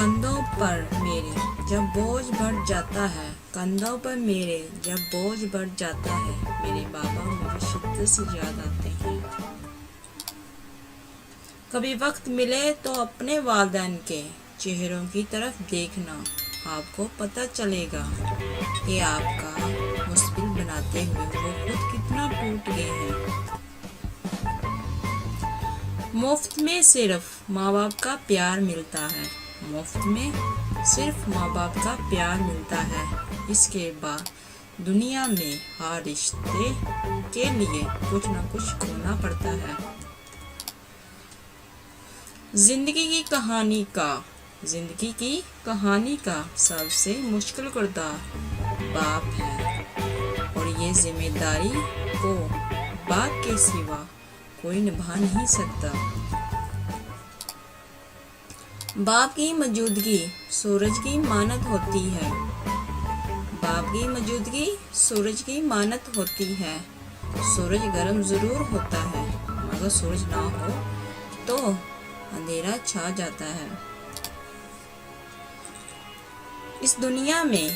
کندھوں پر میرے جب بوجھ بڑھ جاتا ہے، کندھوں پر میرے جب بوجھ بڑھ جاتا ہے، میرے بابا مجھے شدت سے یاد آتے ہیں۔ کبھی وقت ملے تو اپنے والدین کے چہروں کی طرف دیکھنا، آپ کو پتہ چلے گا کہ آپ کا مستقبل بناتے ہوئے وہ خود کتنا ٹوٹ گئے ہیں۔ مفت میں صرف ماں باپ کا پیار ملتا ہے، مفت میں صرف ماں باپ کا پیار ملتا ہے، اس کے بعد دنیا میں ہر رشتے کے لیے کچھ نہ کچھ کھونا پڑتا ہے۔ زندگی کی کہانی کا سب سے مشکل کردار باپ ہے، اور یہ ذمہ داری کو باپ کے سوا کوئی نبھا نہیں سکتا۔ باپ کی موجودگی سورج کی مانند ہوتی ہے، باپ کی موجودگی سورج کی مانند ہوتی ہے۔ سورج گرم ضرور ہوتا ہے، مگر سورج نہ ہو تو اندھیرا چھا جاتا ہے۔ اس دنیا میں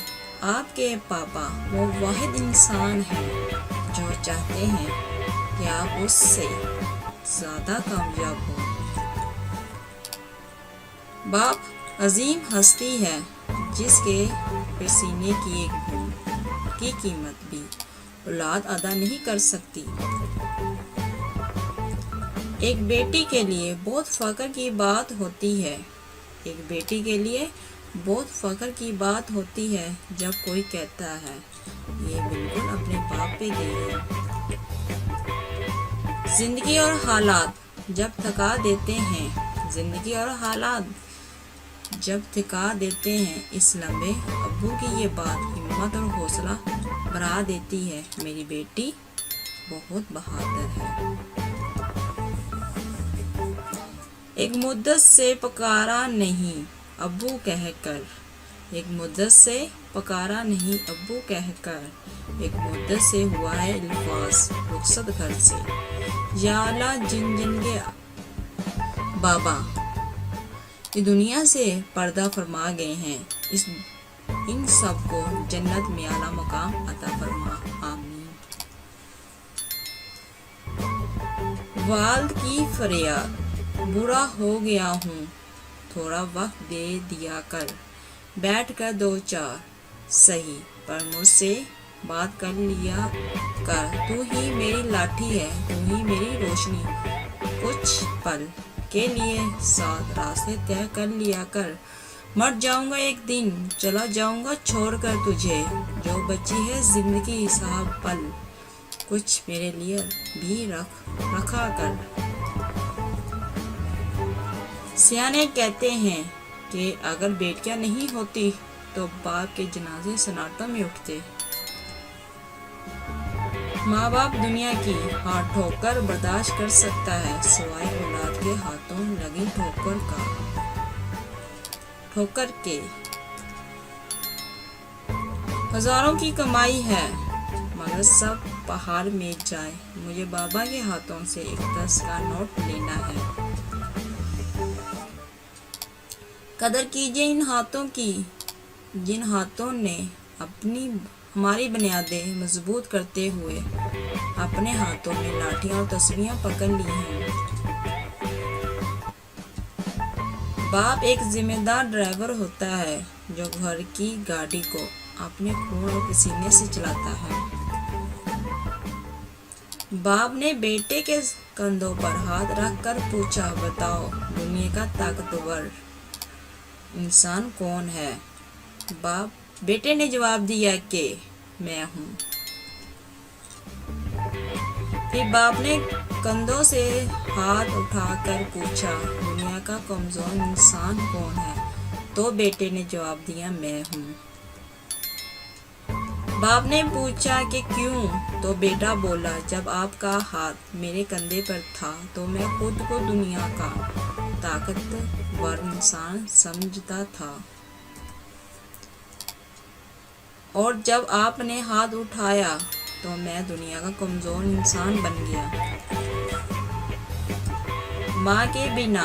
آپ کے پاپا وہ واحد انسان ہیں جو چاہتے ہیں کہ آپ اس سے زیادہ کامیاب ہوں۔ باپ عظیم ہستی ہے جس کے پسینے کی ایک بوند کی قیمت بھی اولاد ادا نہیں کر سکتی۔ ایک بیٹی کے لیے بہت فخر کی بات ہوتی ہے، ایک بیٹی کے لیے بہت فخر کی بات ہوتی ہے جب کوئی کہتا ہے یہ بالکل اپنے باپ پہ گئی ہے۔ زندگی اور حالات جب تھکا دیتے ہیں، زندگی اور حالات جب تھکا دیتے ہیں، اس لمحے ابو کی یہ بات ہمت اور حوصلہ بڑھا دیتی ہے، میری بیٹی بہت بہادر ہے۔ ایک مدت سے پکارا نہیں ابو کہہ کر، ایک مدت سے پکارا نہیں ابو کہہ کر، ایک مدت سے ہوا ہے الفاظ رخصت گھر سے، یا اللہ جن جن کے بابا یہ دنیا سے پردہ فرما گئے ہیں، ان سب کو جنت میں اعلیٰ مقام عطا فرما، آمین۔ والد کی فریاد، برا ہو گیا ہوں، تھوڑا وقت دے دیا کر، بیٹھ کر دو چار سہی پر مجھ سے بات کر لیا کر، تو ہی میری لاٹھی ہے، تو ہی میری روشنی، کچھ پل کے لیے ساتھ راستے طے کر لیا کر، مر جاؤں گا ایک دن، چلا جاؤں گا چھوڑ کر تجھے، جو بچی ہے زندگی صاحب پل، کچھ میرے لیے بھی رکھا کر۔ سیانے کہتے ہیں کہ اگر بیٹیاں نہیں ہوتی تو باپ کے جنازے سناٹوں میں اٹھتے۔ ماں باپ دنیا کی ہر ٹھوکر برداشت کر سکتا ہے سوائے اولاد کے ہاتھوں لگی ٹھوکر کے۔ ہزاروں کی کمائی ہے مگر سب پہاڑ میں جائے، مجھے بابا کے ہاتھوں سے ایک 10 کا نوٹ لینا ہے۔ قدر کیجئے ان ہاتھوں کی جن ہاتھوں نے ہماری بنیادیں مضبوط کرتے ہوئے اپنے ہاتھوں میں لاٹھیاں اور تسبیحاں پکڑ لی ہیں۔ باپ ایک ذمہ دار ڈرائیور ہوتا ہے جو گھر کی گاڑی کو اپنے خون اور پسینے سے چلاتا ہے۔ باپ نے بیٹے کے کندھوں پر ہاتھ رکھ کر پوچھا، بتاؤ دنیا کا طاقتور انسان کون ہے؟ بیٹے نے جواب دیا کہ میں ہوں۔ پھر باپ نے کندھوں سے ہاتھ اٹھا کر پوچھا، دنیا کا کمزور انسان کون ہے؟ تو بیٹے نے جواب دیا، میں ہوں۔ باپ نے پوچھا کہ کیوں؟ تو بیٹا بولا، جب آپ کا ہاتھ میرے کندھے پر تھا تو میں خود کو دنیا کا طاقتور انسان سمجھتا تھا، اور جب آپ نے ہاتھ اٹھایا تو میں دنیا کا کمزور انسان بن گیا۔ ماں کے بنا